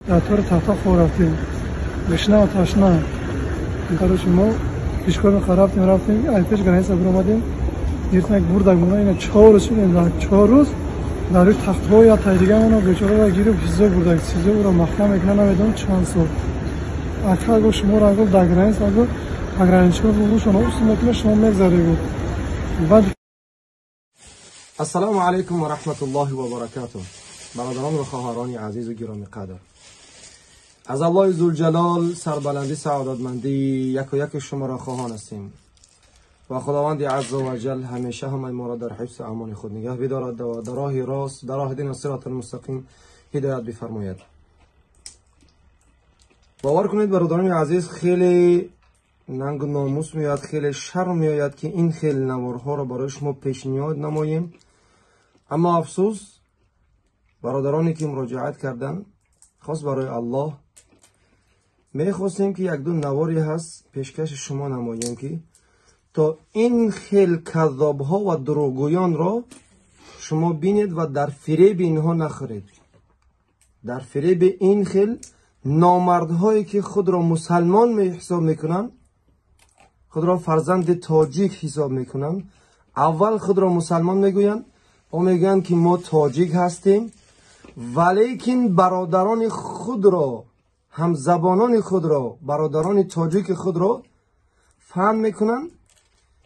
در طور تحتا خور رفتیم بشنا و تاشنا کارش ما پیشکار رفتیم ایتش گرایس بر اومدیم یک بردیم اونا اینا 4 روز شدیم 4 روز در روی تخت‌ها یا تاییدگامونو بیچاره را گیریم چیزا بردیم چیزا رو محکم میکنن نمیدونم چند سال اکثر گوش شما را گفت در گرایس گفت اگرانشون رو شما اصلا شما میگذارید بعد السلام علیکم و رحمت الله و برکاته. برادران و خواهران عزیز و گرامی قدر، از الله ذوالجلال سربلندی سعادتمندی یک و یک شما را خواهان هستیم و خداوند عز و جل همیشه همه ما را در حفظ و امان خود نگه بدارد و در راه راست در راه دین الصراط المستقیم هدایت بفرماید. باور کنید برادران عزیز، خیلی ننگ و ناموس میاد، خیلی شرم میآید که این خیلی نوارها را برای شما پیشنهاد نماییم، اما افسوس برادرانی که مراجعت کردن خاص برای الله میخواستیم که یک دو نواری هست پیشکش شما نماییم که تا این خیل کذاب ها و دروغگویان را شما بینید و در فریب اینها نخورید، در فریب این خیل نامردهایی که خود را مسلمان حساب میکنن، خود را فرزند تاجیک حساب میکنن. اول خود را مسلمان میگوین و میگن که ما تاجیک هستیم، ولیکن برادران خود را، هم زبانان خود را، برادران تاجیک خود را فهم میکنن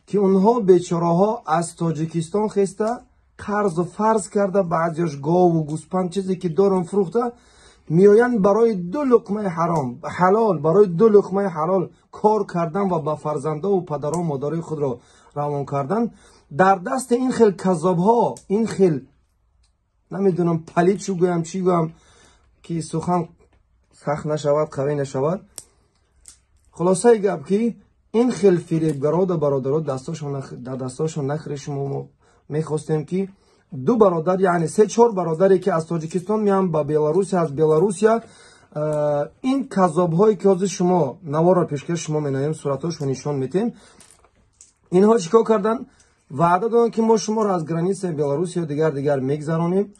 که اونها بیچاره ها از تاجیکستان خسته قرض و فرض کرده، بعضیش گاو و گوسپند چیزی که دارن فروخته میآیند برای 2 لقمه حرام حلال، برای 2 لقمه حلال کار کردن و با فرزنده و پدر و مادر خود را روان کردن. در دست این خیل کذاب ها، این خیل نمیدونم پلید چو گویم چی گویم که سخن سخت نشود قوی نشود. خلاصه گپ که این خیل فریبگرا و برادرها در دستاشون نخری. شما میخواستیم که 2 برادر یعنی 3-4 برادری که از تاجیکستان میان با بلاروس، از بلاروسیا این کذاب هایی که از شما نوار را پیشکش شما مینایم صورتاشو نشون میتیم، اینها چیکار کردن؟ وعده دادن که ما شما را از گرانیسه بلاروس یا دیگر میگذرانیم،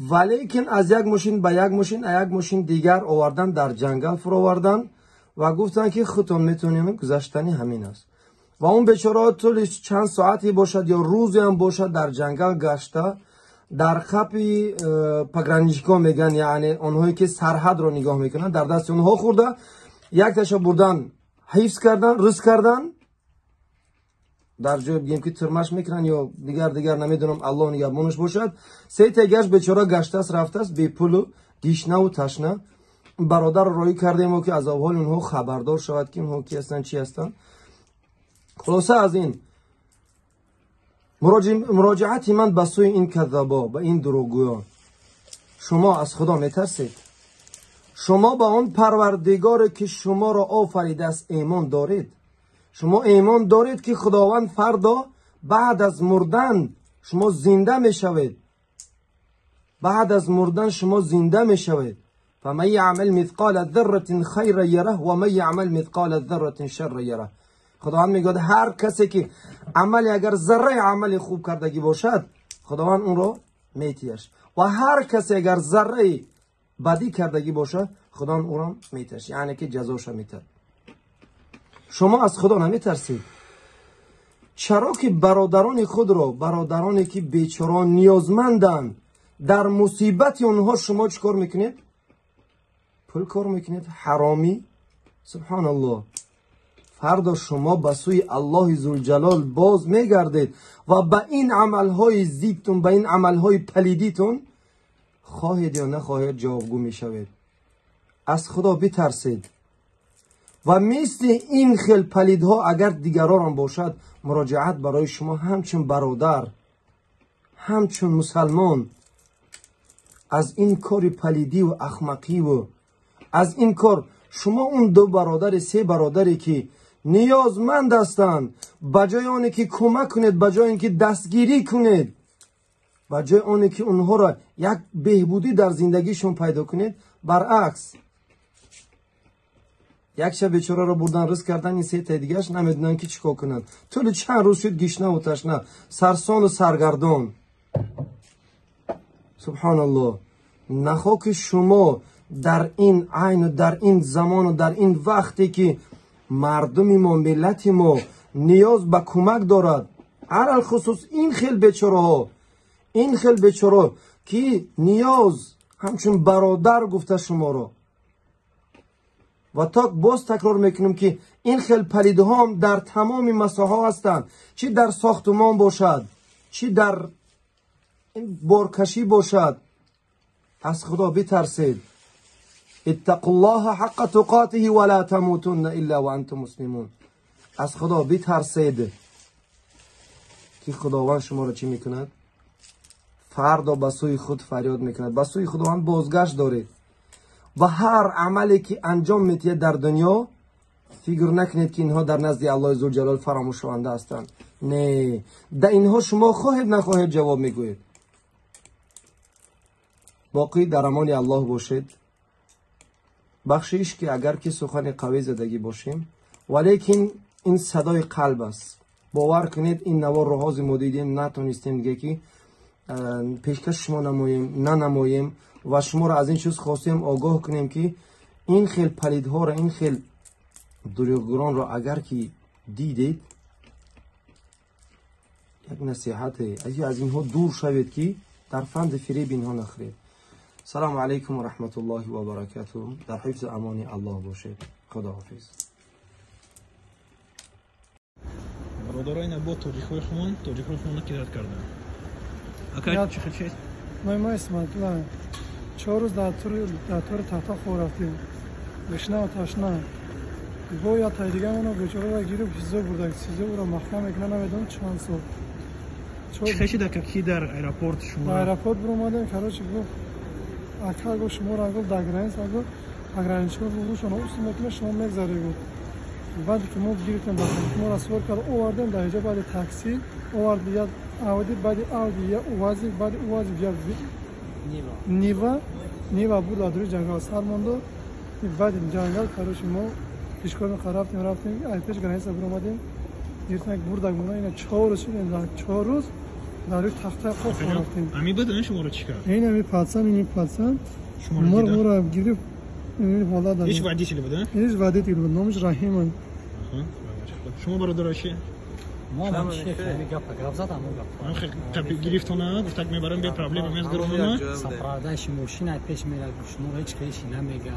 ولیکن از یک ماشین به یک ماشین دیگر آوردن، در جنگل فرو آوردن و گفتن که خودتون میتونین گذشتنی همین است. و اون بیچاره طول چند ساعتی باشد یا روزی هم باشد در جنگل گشته، در خپی پگرانیچکا میگن، یعنی اونهایی که سرحد رو نگاه میکنن، در دست اونها خورده. یک تاشا بردن حفظ کردن، رس کردن، در جای بگیم که ترمش میکنن یا دیگر نمیدونم، الله نگهبانش باشد. 3 تا گشت بیچاره گشته است، رفته است بی پول و دیشنه و تشنه. برادر رای کردیم که از اول اونها خبردار شود که اونها کی هستن چی هستن. خلاصه از این مراجعت من به سوی این کذابا، به این دروغگویان، شما از خدا میترسید؟ شما به آن پروردگار که شما را آفریده است ایمان دارید؟ شما ایمان دارید که خداوند فردا بعد از مردن شما زنده میشوید؟ بعد از مردن شما زنده میشوید. فمن یعمل مثقال ذره خیر یره و من یعمل مثقال ذره شر یره. خداوند میگه هر کسی که عمل اگر ذره عمل خوب کردگی باشد خداوند اون رو میتیش، و هر کسی اگر ذره بدی کردگی باشد خداوند اون رو میتیش، یعنی که جزاش میتر. شما از خدا نمیترسید؟ چرا که برادران خود را، برادرانی که بیچاره نیازمندن، در مصیبت اونها شما چیکار میکنید؟ پول کار میکنید، حرامی. سبحان الله. فردا شما به سوی الله ذوالجلال باز میگردید و به این عملهای زیبتون، به این عملهای پلیدیتون خواهید یا نخواهید جوابگو میشوید. از خدا بترسید و مثل این خیل پلیدها اگر دیگران باشد، مراجعت برای شما همچون برادر، همچون مسلمان از این کار پلیدی و احمقی و از این کار شما اون 2 برادر 3 برادری که نیازمند هستند، بجای آنی که کمک کنید، بجای اینکه دستگیری کنید، بجای آنی که اونها را یک بهبودی در زندگیشون پیدا کنید، برعکس یک شب بیچاره را بردن رس کردن. این 3 تا دیگه‌اش نمیدونن که چیکار کنن. طول چند روز شد گشنه و تشنه، سرسان و سرگردان. سبحان الله. نخوا که شما در این عین و در این زمان و در این وقتی که مردم ما ملت ما نیاز به کمک دارد، علل خصوص این خیل بیچاره که نیاز همچون برادر گفته شما را. و تا باز تکرار میکنم که این خیل پلیده ها هم در تمام مساحه هستند، چی در ساختمان باشد، چی در بارکشی باشد. از خدا بترسید. اتقوا الله حق تقاته ولا تموتن الا وانتم مسلمون. از خدا بترسید که خداوند شما را چی میکند؟ فردا به سوی خود فریاد میکند. به سوی خداوند بازگشت دارید. و هر عملی که انجام میتید در دنیا فکر نکنید که اینها در نزد الله ذوالجلال فراموش شونده هستند. نه، در اینها شما خواهید نخواهید جواب میگویید. باقی در امان الله باشید. بخشیش که اگر که سخن قوی زدگی باشیم، ولیکن این صدای قلب است. باور کنید این نوار رو حاضر ما دیدیم، نتونستیم دیگه که پیشکش شما ننماییم و شما را از این چیز خواستیم آگاه کنیم که این خیل پلیدها را، این خیل دروغگویان را اگر که دیدید، یک نصیحت از اینها دور شوید که در فند فریب اینها نخورید. سلام علیکم و رحمت الله و برکاته. در حفظ امان الله باشید. خدا حافظ. برادران با توجیه خون نکرد کردن. اگر چه خیلی ما اسمت لا 4 روز در طور تحت خور رفتیم. بشنه و تشنه با یا تایدیگه منو بیچاره را گیرو سیزو بردن. سیزو را محکم اکنه نمیدون چند سال. چه خیلی دکه کی در ایرپورت شما؟ در ایرپورت برو اومدیم کاروش گفت اکا گفت شما را گفت در گرانس گفت اگر شما رو شما اوست میکنه شما میگذاری بود. بعد که ما گیرتیم با شما را سوار کرد آوردیم در اینجا بعد تاکسی آورد یا اودی بعد اودی یا اوازی بعد اوازی بیا نیوا بود ادری جنگل سر موندو. بعد جنگل کاروش ما پیشکار خراب رفتیم ایتش گرانس برو اومدیم گیرتن بردیم اونا اینا 4 روز شدن. 4 روز در روی تخته خواب رفتیم. امی بدن شما رو چیکار؟ این امی پاتسان شما رو گرفت. این حالا داره. هیچ وعده چیلی بودن؟ هیچ وعده چیلی بود. نامش رحیمه. شما برادرش؟ ما شیخ گپ زدم من خیلی گرفتونه گفتم میبرم به پرابلم میز گرونه سفرادش ماشین پیش میره شما هیچ کیشی نمیگه.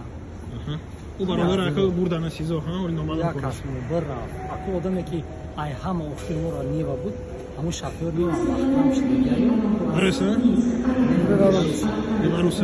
او برادر اکو بردن سیزو ها ولی نورمال یا کاشمو برا اکو آدمی که ای هم افتیر مورا نیوا بود همون شفیور نیوا محکم شد دیگه برسه؟ بلاروس